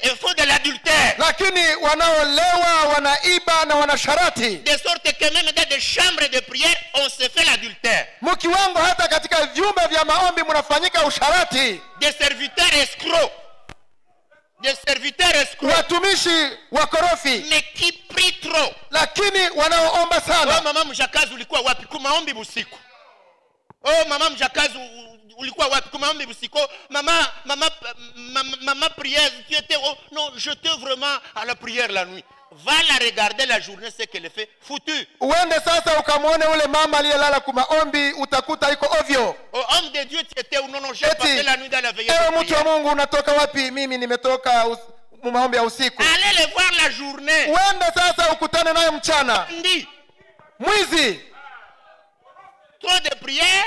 et font de l'adultère. lakini wanaolewa, wanaiba na wanasharati. De sorte que même dans des chambres de prière, on se fait l'adultère. Mkiwango hata katika vyumba vya maombi mnafanyika usharati. Des serviteurs escrocs, des serviteurs escrocs, watumishi wakorofi, mais qui prient trop. lakini wanaoomba Oh sana. mama mjakazi ulikuwa wapi kumaombi busiku? Oh mama mjakazi ulikuwa wapi kumaombi busiku? Mama prière, tu étais oh non, j'étais vraiment à la prière la nuit. Va la regarder la journée, ce qu'elle fait, foutu. Uende sasa ukamwone ule mama aliyelala kumaombi, utakuta iko ovyo. Oh homme de Dieu, tu étais ou non, non, j'ai passé la nuit dans la veillée Ewe de mtu wa prière. Mungu, unatoka wapi? Mimi nimetoka maombi ya usiku. Allez les voir la journée. Uende sasa ukutane naye mchana. Ndi. Mwizi, Trop de prières,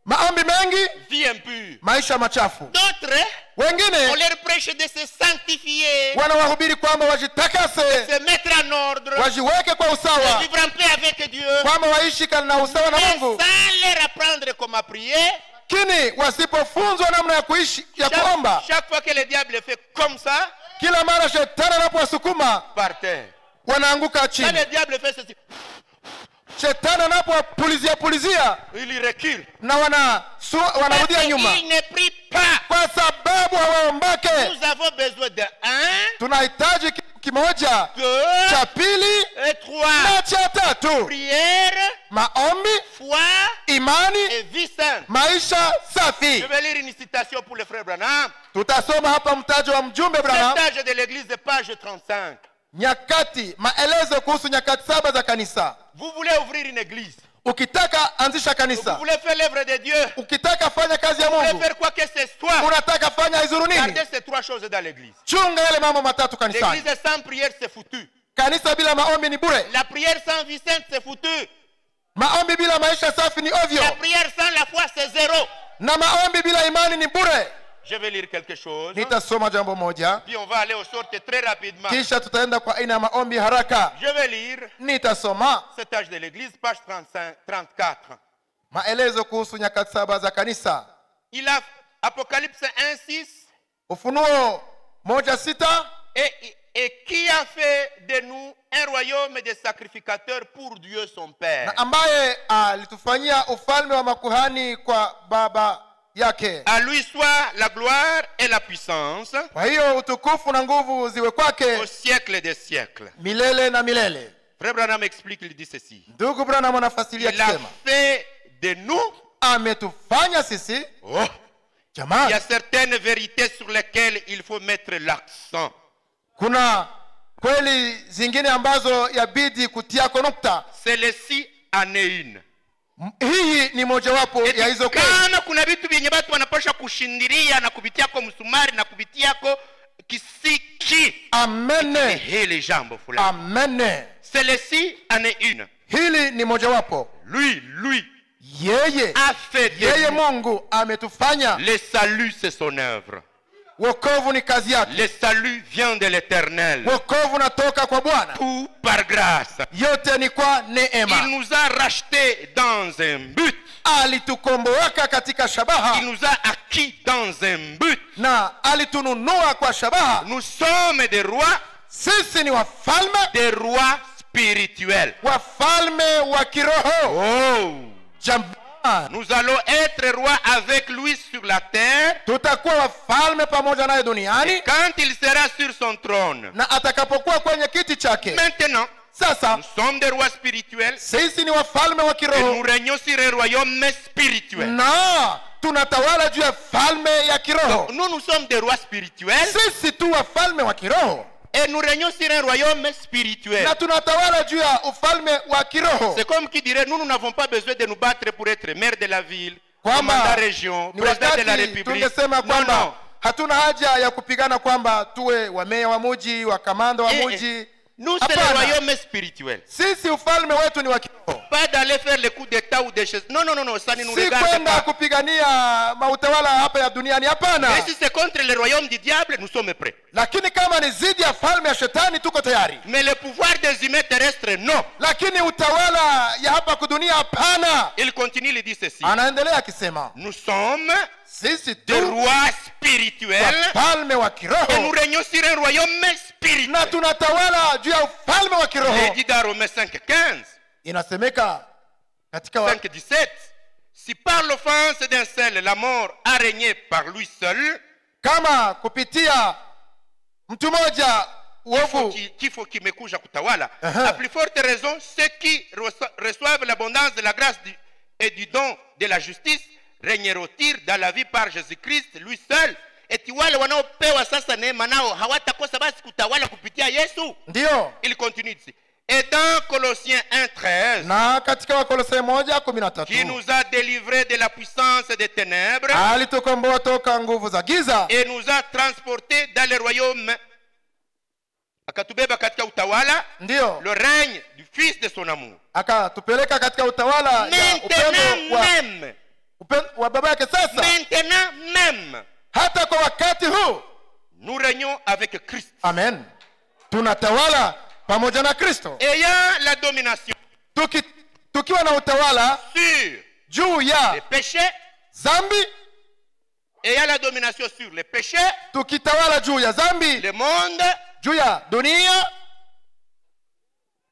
maombi mengi, vie impure. maisha machafu. D'autres, on Wengine leur prêche de se sanctifier, wanawahubiri kwamba wajitakase, se mettre en ordre, wajiweke kwa de usawa, vivre en paix avec Dieu, kwamba waishi na usawa na mais Mungu, sans leur apprendre comment prier. lakini wasipofunzwa namna ya kuishi, ya kuomba, Chaque fois que le diable fait comme ça, kila mara shetani anapowasukuma par terre. wanaanguka Quand chini. le diable fait ceci, Shetani anapowapulizia il recule. na wanarudia nyuma, Il ne prie pas. kwa sababu hawaombake. Nous avons besoin de un, Tunahitaji kimoja, deux cha pili et trois. na cha tatu: Prière, maombi, foi imani, et vie sainte. maisha safi. Je vais lire une citation pour le frère Branham. Tutasoma hapa mtajo wa mjumbe Branham, Message de l'église de page 35. nyakati, maelezo kuhusu nyakati 7 za kanisa. Vous voulez ouvrir une église. Ukitaka anzisha Vous kanisa, voulez faire l'œuvre de Dieu. ukitaka fanya kazi ya Vous voulez Mungu, faire quoi que ce soit. unataka fanya izuru nini? Gardez ces trois choses dans l'église. Chunga yale mambo matatu kanisani. L'église sans prière, c'est foutu. Kanisa bila maombi ni bure. La prière sans vie sainte, c'est foutu. Maombi bila maisha safi ni ovyo, La prière sans la foi, c'est zéro. na maombi bila imani ni bure. Je vais lire quelque chose. Nitasoma jambo moja, Puis on va aller aux sortes très rapidement. kisha tutaenda kwa aina ya maombi haraka. Je vais lire Nitasoma cet âge de l'église, page 34. maelezo kuhusu nyakati 7 za kanisa. Il a Apocalypse 1:6. Ufunuo 1:6. Et qui a fait de nous un royaume de sacrificateurs pour Dieu son Père. Na ambaye alitufanyia ufalme wa makuhani kwa baba yake. À lui soit la gloire et la puissance Kwa hiyo utukufu na nguvu ziwe au kwake siècle des siècles. milele na milele. Frère Branham explique, il dit ceci. Ndugu Branham anafasiria Il a akisema, fait de nous, ametufanya sisi, il y a jamani, certaines vérités sur lesquelles il faut mettre l'accent. kuna kweli zingine ambazo yabidi kutiako nukta. Celle-ci en est une. Hii ni mojawapo ya hizo kweli. Kama kuna vitu vyenye watu wanapaswa kushindiria na kubitiako msumari na kubitiako kisiki. Amene, Hili jambo fulani. amene. Celle-ci en est une. Hili ni mojawapo. Lui Yeye, a fait de yeye nous. Mungu ametufanya. Le salut, c'est son œuvre. Wokovu ni kazi yake. Le salut vient de l'Éternel. Wokovu natoka kwa Bwana. Tout par grâce. Yote ni kwa Il neema. nous a rachetés dans un but. Alitukomboaka katika shabaha Il nous a acquis dans un but. na alitununua kwa shabaha. Nous sommes des rois Sisi ni spirituels. wafalme wa kiroho. Oh! Jamani, Nous allons être rois avec lui sur la terre. tutakuwa wafalme pamoja naye Et duniani, quand il sera sur son trône. na atakapokuwa kwenye kiti chake. Maintenant, Sasa nous sommes des rois spirituels. sisi ni wafalme wa Et nous kiroho régnons sur un royaume spirituel. na tunatawala juu ya falme ya kiroho. Nous sommes des rois spirituels. Sisi tu wafalme wa kiroho Et nous régnons sur un royaume spirituel. na tunatawala juu ya ufalme wa kiroho. C'est comme qui dirait, nous n'avons pas besoin de nous battre pour être maire de la ville, Kwamba commandant région, ni président de la wakati République. tungesema Non, kwamba non. hatuna haja ya kupigana kwamba tuwe wameya wa muji, wa kamanda wa muji. Nous, c'est le Hapana. royaume spirituel. Sisi ufalme wetu ni wa kiroho, Pas d'aller faire le coup d'état ou des choses. Non, non, non, non, ça ne nous si regarde kwenda pas. kupigania mautawala hapa ya duniani. Hapana, Mais si c'est contre le royaume du diable, nous sommes prêts. lakini kama ni zidi ya falme ya shetani tuko tayari, Mais le pouvoir des humains terrestres, non. lakini utawala ya hapa kudunia hapana. Il continue, il dit ceci. Anaendelea akisema Nous sommes sisi des tu rois spirituels wafalme wa et nous kiroho régnons sur un royaume spirituel. na tunatawala juu ya ufalme wa Il kiroho. dit dans Romains 5:15. Inasemeka katika 5:17. Si par l'offense d'un seul la mort a régné par lui seul, kama kupitia mtu mmoja uovu. Kifo kimekuja kutawala. À plus forte raison, ceux qui reçoivent l'abondance de la grâce et du don de la justice régneront-ils dans la vie par Jésus-Christ lui seul. Eti wale wanaopewa sasa neema nao hawatakosa basi kutawala kupitia Yesu. Ndio. Il continue ici. Et dans Colossiens 1:13, na katika Wakolosai 1:13, qui nous a délivrés de la puissance des ténèbres, alitukomboa toka nguvu za giza, et nous a transportés dans le royaume, akatubeba katika utawala, ndio, le règne du fils de son amour. akatupeleka katika utawala ya Maintenant upendo wa baba yake. Sasa maintenant même, hata kwa wakati huu nous régnons avec Christ. Amen. Tunatawala pamoja na Kristo. Ayant la domination tukiwa na utawala sur juu ya les péchés, zambi, ayant la domination sur les péchés, tukitawala juu ya zambi, le monde, juu ya dunia,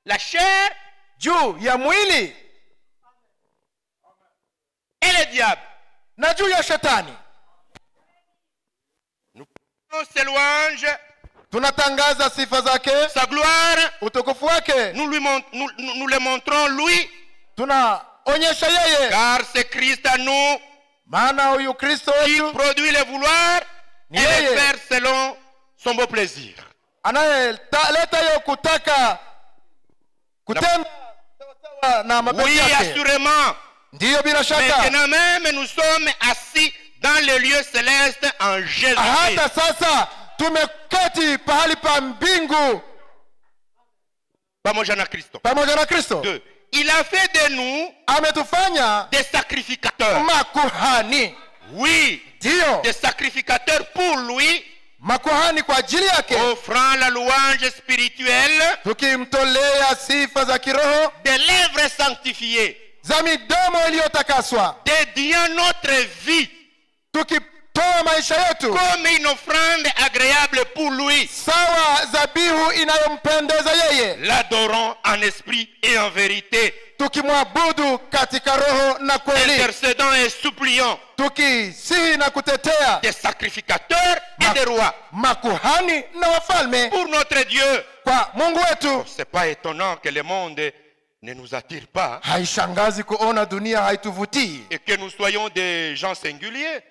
la chair, juu ya mwili, et le diable, na juu ya shetani. nous prenons ses louanges, tunatangaza sifa zake, sa gloire, utukufu wake, nous le montrons lui, tunaonyesha yeye, car c'est Christ à nous maana huyu Kristo qui wetu produit le vouloir et le faire selon son beau plaisir. anayeleta hiyo kutaka kutenda sawa na mapenzi Oui, yake. assurément. Ndiyo, bila shaka. Maintenant même, nous sommes assis dans les lieux célestes en Jésus. Hata sasa tumeketi pahali pa mbingu pamoja na Kristo. Pamoja na Kristo. Deux. Il a fait de nous ametufanya des sacrificateurs. Makuhani. Oui. Ndiyo. Des sacrificateurs pour lui. Makuhani kwa ajili yake. Offrant la louange spirituelle. Tukimtolea sifa za kiroho. Des lèvres sanctifiées. Za midomo iliyotakaswa. Dédiant notre vie. Tukitoa maisha yetu comme une offrande agréable pour lui. Sawa zabihu inayompendeza yeye. L'adorant en esprit et en vérité. Tukimwabudu katika roho na kweli. Intercédant et suppliant. Tukisihi na kutetea. Des sacrificateurs et des rois. Makuhani na wafalme. Pour notre Dieu. Kwa Mungu wetu. C'est pas étonnant que le monde ne nous attire pas. Haishangazi kuona dunia haituvutii. Et que nous soyons des gens singuliers.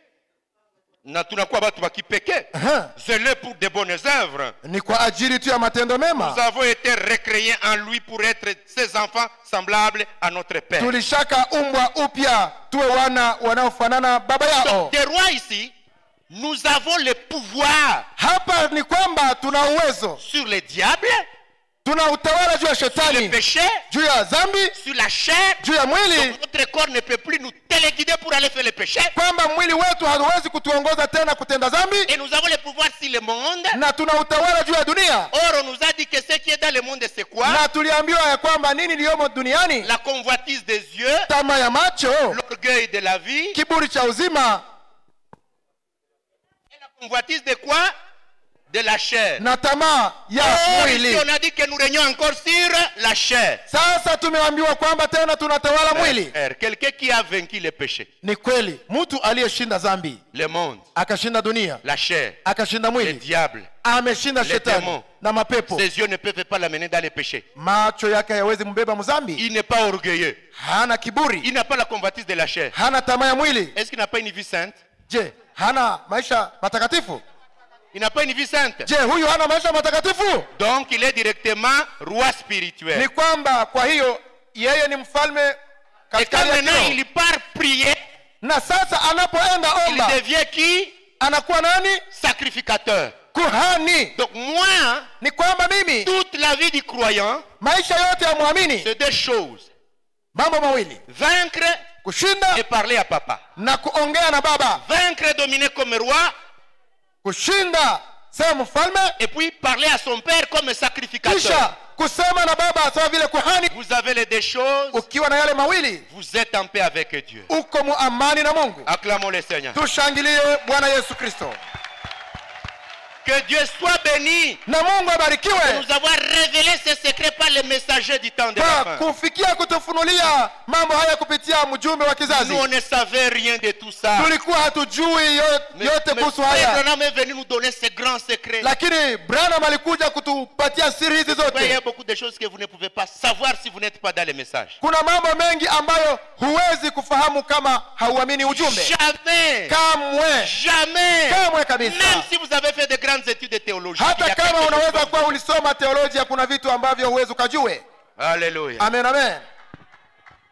Na tunakuwa watu wa kipekee. Zélés pour de bonnes œuvres. Ni kwa ajili tu ya matendo mema. Nous avons été recréés en lui pour être ses enfants semblables à notre Père. Tulishaka umbwa upya tuwe wana wanaofanana baba yao. Donc, des rois ici, nous avons le pouvoir. Hapa ni kwamba tuna uwezo sur les diables. Tuna utawala juu ya shetani. Sur le péché. Juu ya zambi. Sur la chair. Juu ya mwili. Donc notre corps ne peut plus nous téléguider pour aller faire le péché. Kwamba mwili wetu hauwezi kutuongoza tena kutenda zambi. Et nous avons le pouvoir sur le monde. Na tuna utawala juu ya dunia. Or on nous a dit que ce qui est dans le monde c'est quoi? Na tuliambiwa ya kwamba nini iliyomo duniani? La convoitise des yeux. Tamaa ya macho. L'orgueil de la vie. Kiburi cha uzima. Et la convoitise de quoi? De la chair. Na tamaa ya mwili. Ici on a dit que nous régnons encore sur la chair. Sasa tumeambiwa kwamba tena tunatawala mwili. Quelqu'un qui a vaincu le péché. Ni kweli, mtu aliyeshinda zambi. Le monde. Akashinda dunia. La chair. Akashinda mwili. Le diable. Ameshinda shetani na mapepo. Ses yeux ne peuvent pas l'amener dans le péché. Macho yake hayawezi mbeba mzambi. Il n'est pas orgueilleux. Hana kiburi. Il n'a pas la convoitise de la chair. Hana tamaa ya mwili. Est-ce qu'il n'a pas une vie sainte? Je, hana maisha matakatifu? Il n'a pas une vie sainte. Je, huyu hana maisha matakatifu? Donc il est directement roi spirituel. Ni kwamba kwa hiyo yeye ni mfalme katika ya kiroho. Il part prier. Na sasa anapoenda omba. Il devient qui? Anakuwa nani? Sacrificateur. Kuhani. Donc moi, ni kwamba mimi, toute la vie du croyant, maisha yote ya muamini, c'est deux choses. Mambo mawili. Vaincre, kushinda, et parler à papa. Na kuongea na baba. Vaincre et dominer comme roi. Kushinda sema mfalme, et puis parler à son père comme sacrificateur. Kisha kusema na baba sawa vile kuhani. Vous avez les deux choses. Ukiwa na yale mawili, vous êtes en paix avec Dieu. Uko mu amani na Mungu. Acclamons le Seigneur. Tushangilie Bwana Yesu Kristo. Que Dieu soit béni na Mungu de abarikiwe nous avoir révélé ces secrets par les messagers du temps de la kwa fin. kufikia kutufunulia mambo haya kupitia mjumbe wa kizazi. Nous, on ne savait rien de tout ça. Tulikuwa hatujui yote kuhusu Frère haya, Branham est venu nous donner ces grands secrets. lakini Branham alikuja kutupatia siri hizi Il y a zote. beaucoup de choses que vous ne pouvez pas savoir si vous n'êtes pas dans les messages. Kuna mambo mengi ambayo huwezi kufahamu kama hauamini ujumbe. Jamais, Kamwe, jamais, kamwe kabisa. même si vous avez fait de grandes études de théologie. il y Hata a kama quelque chose unaweza comme kuwa ça. ulisoma teolojia, kuna vitu ambavyo huwezi ukajue. Alléluia. Amen, amen.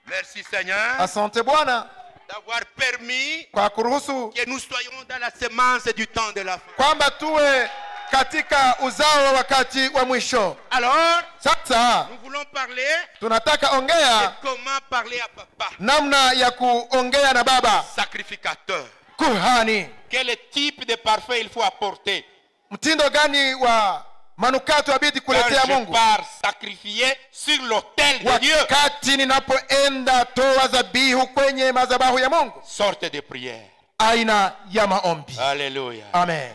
Merci Seigneur Asante Bwana d'avoir permis kwa kuruhusu que nous soyons dans la semence du temps de la fin. kwamba tuwe katika uzao wa wakati wa mwisho. Alors, Sasa nous voulons parler tunataka de ongea comment parler à papa, namna ya kuongea na baba sacrificateur. kuhani. Quel type de parfum il faut apporter Mtindo gani wa manukato abidi quand kuletea je Mungu pars sacrifier sur l'autel de Dieu? wakati ninapoenda toa dhabihu kwenye madhabahu ya Mungu? Sorte de prière. Aina ya maombi. Alléluia. Amen.